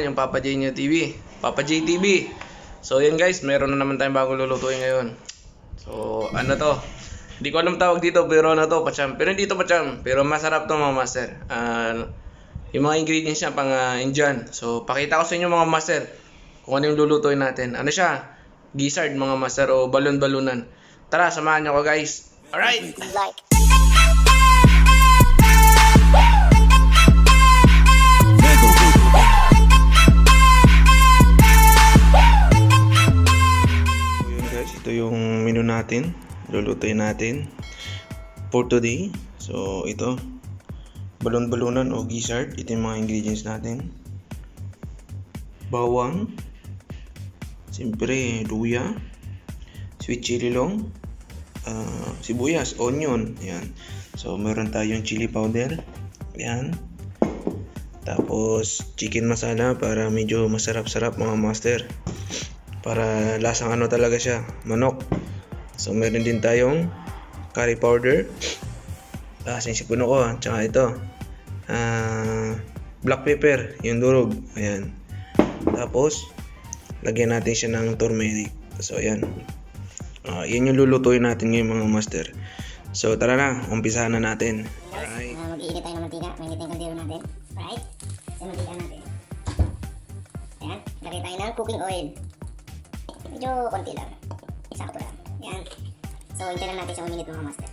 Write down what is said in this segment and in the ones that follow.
yung Papa J Nyo TV, Papa J TV. So yan guys, meron na naman tayong bagong lulutuin ngayon. So ano to, hindi ko alam tawag dito, pero ano to, pacham. Pero hindi to pacham, pero masarap to mga master. Yung mga ingredients niya pang Indian. So pakita ko sa inyo mga master kung ano yung lulutuin natin. Ano siya? Gizzard mga master o balon-balunan. Tara, samahan niyo ko guys. Alright! Ito yung menu natin, lulutuin natin for today. So ito, balon-balunan o gizzard. Ito yung mga ingredients natin: bawang, siyempre luya, sweet chili long, sibuyas, onion. Yan. So meron tayong chili powder. Yan. Tapos chicken masala para medyo masarap-sarap mga master. Para lasang ano talaga siya, manok. So meron din tayong curry powder. Sinipuno ko, tsaka ito. Black pepper, yung durog. Ayan. Tapos lagyan natin siya ng turmeric. So ayan. Yan yung lulutuin natin ngayon mga master. So tara na, umpisahan na natin. Alright. Mag-iinit tayo ng mantika. Mainit na yung kaldero natin. Alright. Sa mantika natin. Ayan. Lagay tayo ng cooking oil. Medyo konti lang. Sakto lang. Yan. So, hintay lang natin siya uminit mga master.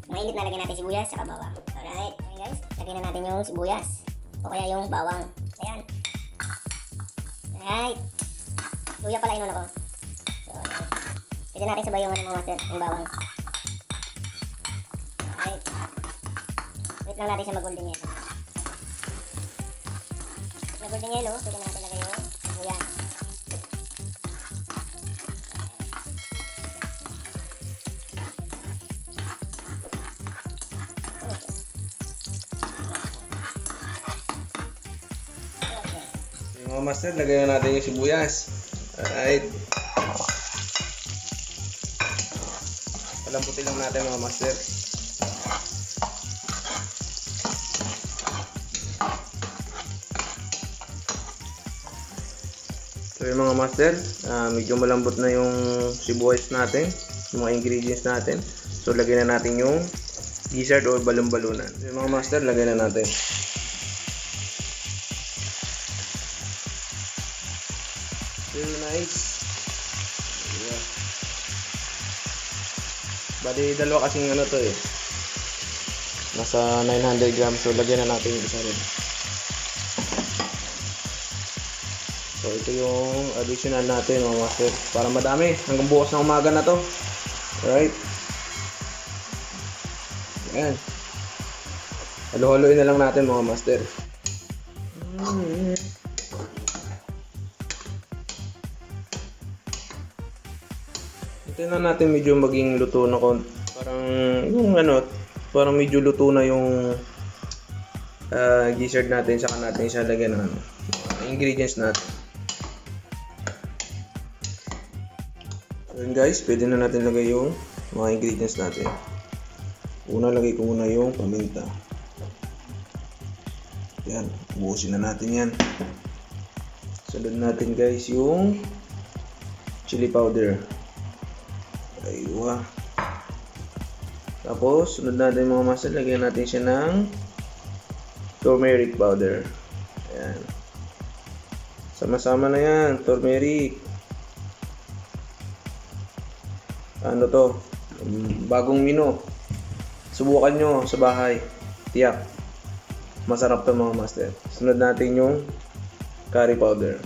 Mainit na lagyan natin sibuyas sa bawang. Alright. Ayan guys. Lagyan na natin yung sibuyas. O kaya yung bawang. Ayan. Alright. Luya pala inon ako. So, ayan. Pwede natin sabay yung mga master. Yung bawang. Alright. Wait lang natin siya mag-golden yellow. Mag-golden yellow. Pwede natin lagay yung sibuyas. Mga master, lagyan na natin yung sibuyas. Alright. Palamputin lang natin mga master. So yung mga master, medyo malambot na yung sibuyas natin, yung mga ingredients natin. So lagyan na natin yung gizzard o balon-balunan. So yung mga master, lagyan na natin. Very nice. Yeah. Bali dalawa kasing ano to eh. Nasa 900 grams. So lagyan na natin yung isa rin. So ito yung additional natin mga master. Para madami. Hanggang bukas ng umaga na to. Alright. Ayan. Halo-haloin na lang natin mga master. Tingnan natin medyo maging luto na kon. Parang yung ano, parang medyo luto na yung gizzard natin, saka natin siya lagyan ng ingredients natin. So yun guys, pwede na natin lagay yung mga ingredients natin. Una, lagay ko muna yung paminta. Yan, ubusin na natin yan. Sunod natin guys yung chili powder. Aywa. Tapos, sunod natin mga master, lagyan natin siya ng turmeric powder. Ayan. Sama-sama na yan, turmeric. Ano to? Bagong menu. Subukan nyo sa bahay. Tiyak. Masarap to mga master. Sunod natin yung curry powder.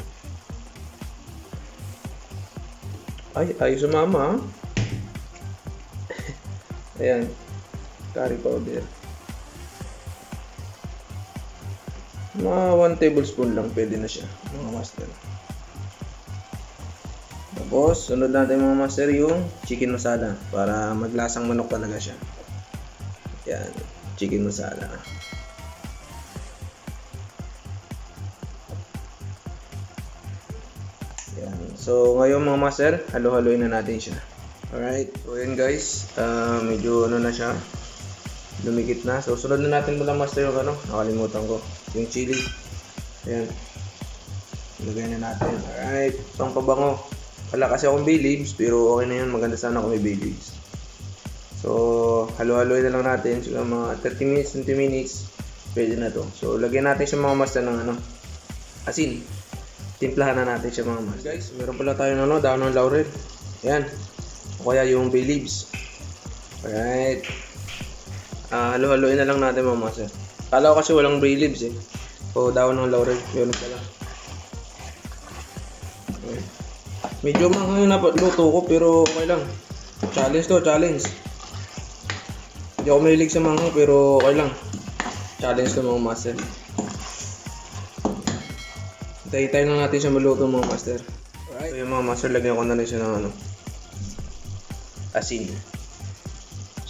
Ay, ayos sumama ha. Ayan, curry powder. Mga 1 tablespoon lang pwede na siya mga master. Tapos, sunod natin mga master yung chicken masala para maglasang manok talaga siya. Ayan, chicken masala. Ayan. So, ngayon mga master, halo-haloin na natin siya. Alright, so yun guys, medyo ano na siya, lumikit na. So sunod na natin mula master yung ano, nakalimutan ko, yung chili. Ayan. Lagyan na natin. Alright, pang pabango. Wala kasi akong bay leaves, pero okay na yun. Maganda sana kung may bay leaves. So, halo-haloy na lang natin. So, mga 30 minutes, 20 minutes, pwede na to. So, lagyan natin siya mga master ng asin. Timplahan na natin siya mga master. Guys, meron pala tayo daon ng laurel. Yan. O kaya yung bay leaves. Alright. Halo-haloy na lang natin mga master. Kala ko kasi walang bay leaves eh. O daon ng laurel. Meron pala. Medyo manghang na luto ko pero okay lang. Challenge to, challenge. Hindi ako mahilig sa manghang pero okay lang. Challenge to mga master. Hintay-hintay lang natin siya maluto mga master. Alright. So yung mga master, lagyan ko na rin siya ng asin.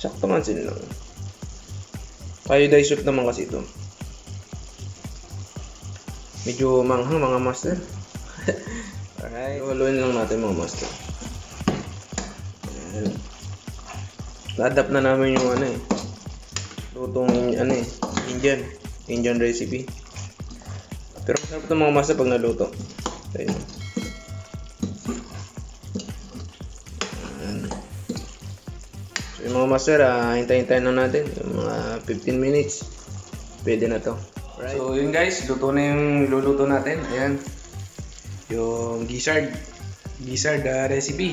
Saktong asin lang. Iodized soup naman kasi ito. Medyo manghang mga master. Alright, haluin lang natin mga master. Ayan. Na-adapt na namin yung lutong Indian recipe. Pero masarap ito mga master pag naluto. Ayan. So yung mga master, hintay-hintay na natin. Yung mga 15 minutes, pwede na to. Alright. So yun guys, luto na yung luluto natin. Ayan. Yung gizzard recipe.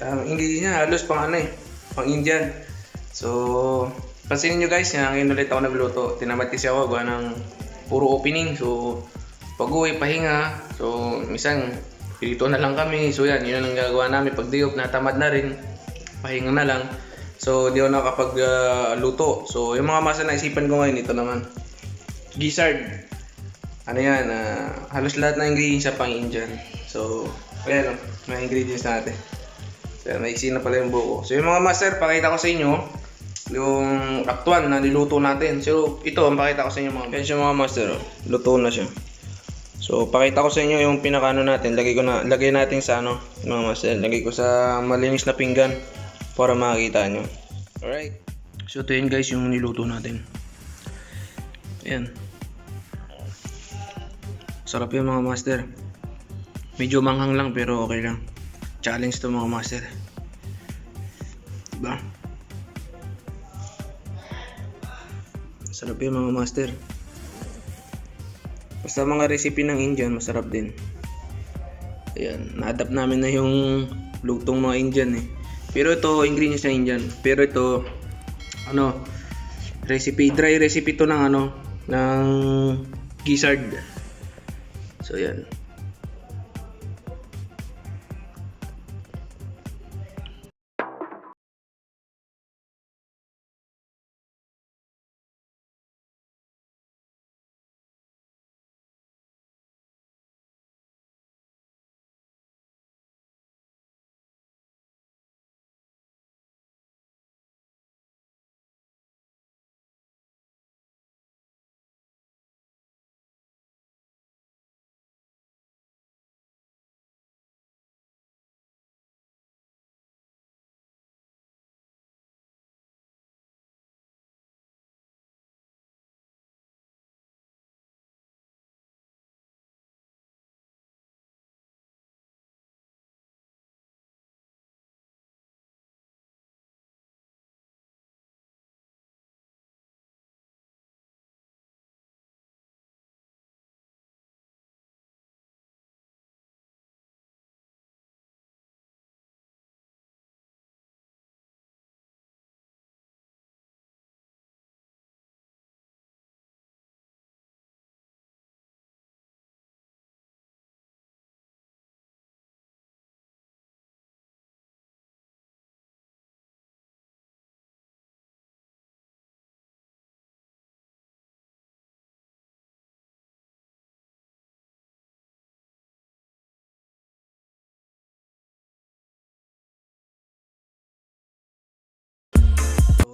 Ingredients niya halos pang pang Indian. So, pansinin nyo guys, ngayon ulit ako nagluto. Tinamad kasi ako gawa ng puro opening. So, pag-uwi, pahinga. So, minsan, pilito na lang kami. So, yun ang gagawa namin. Pag day off, natamad na rin. Pahinga na lang. So, di ako nakapag-luto. So, yung mga masa na isipan ko ngayon, ito naman. Gizzard. Halos lahat ng ingredients sa pang Indian. So, ayan mga ingredients natin. So, maiksi na pala yung buko. So, yung mga master, pakita ko sa inyo yung aktual na niluto natin. So, ito ang pakita ko sa inyo mga master. Yan siya mga master, luto na siya. So, pakita ko sa inyo yung pinakano natin. Lagay natin sa mga master. Lagay ko sa malinis na pinggan para makikita nyo. Alright. So, ito yun guys yung niluto natin. Ayan. Sarap yung mga master. Medyo manghang lang pero okay lang. Challenge to mga master. Diba? Sarap yung mga master. Basta mga recipe ng Indian, masarap din. Ayan, na-adapt namin na yung lutong mga Indian eh. Pero ito, ingredients ng Indian. Pero ito, dry recipe to ng gizzard. So yan.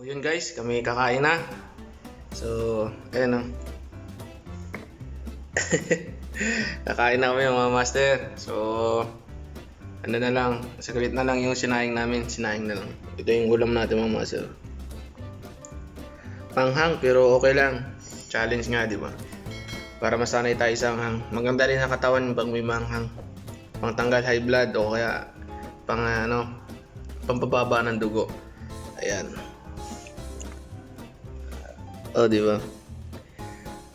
So yun guys, kami kakain na. So, ayan kakain na kami mga master. So, na lang, saglit na lang yung sinayang namin. Sinayang na lang. Ito yung ulam natin mga master. Panghang pero okay lang. Challenge nga, di ba? Para masanay tayo sa anghang. Maganda rin ang katawan pag may manghang. Pangtanggal high blood o kaya pang pampababa ng dugo. Ayan. Oh, di ba?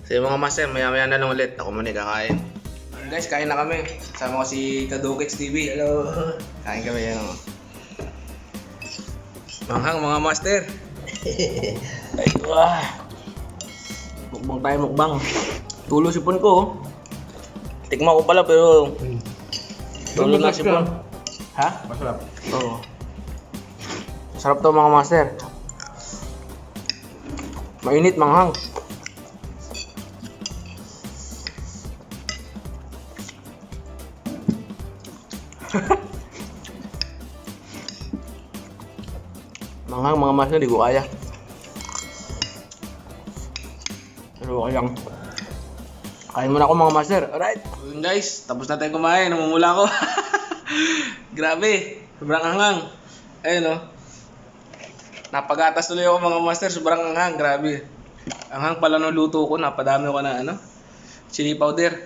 So yung mga master, maya-maya na lang ulit. Ako muna kakain. Guys, kain na kami. Sama ko si Kadukix TV. Hello. Kain kami yan. Manghang mga master. Ay, wah. Mukbang tayo, mukbang. Tulo sipon ko. Oh. Tikman ko pala pero tulo na sipon. Ha? Masarap. Oo. Sarap to mga master. Mainit manghang. Manghang mga master, di ko kaya. Pero okay lang. Kain muna ako mga master. Alright. Yun guys, tapos na tayo kumain. Namumula ako. Grabe. Sobrang anghang. Ayun o. Napagatas tuloy ako mga master. Sobrang anghang. Grabe. Anghang pala nung luto ko. Napadami ko na chili powder.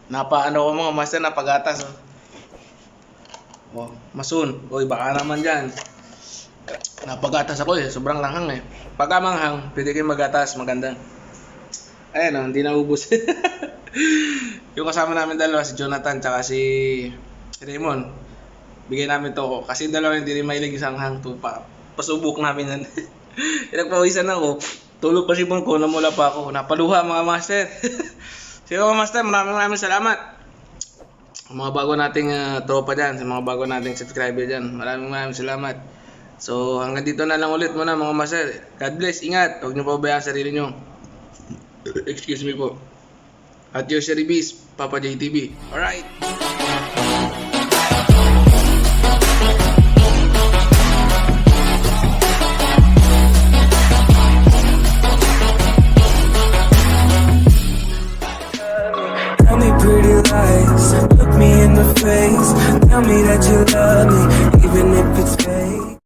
Napaano ko mga master. Napagatas. Oh, masun. Uy, baka naman dyan. Napagatas ako eh. Sobrang langhang eh. Pagka manghang, pwede kayo magatas. Maganda. Ayan o, hindi naubos. Yung kasama namin dalawa, si Jonathan tsaka si Raymond, bigay namin to. Kasi dalawa hindi rin mahilig sa anghang to. Pasubok namin yan. Nagpawisan ako. Tulog pa si Bon ko, namula pa ako. Napaluha mga master. Sige mga master, maraming salamat. Mga bago nating tropa dyan, sa mga bago nating subscriber dyan, maraming salamat. So hanggang dito na lang ulit muna mga master. God bless, ingat. Huwag niyo pabayaan sarili niyo. Excuse me po. At your Sherry Beast, Papa JTB. Alright. Tell me pretty lies, look me in the face. Tell me that you love me,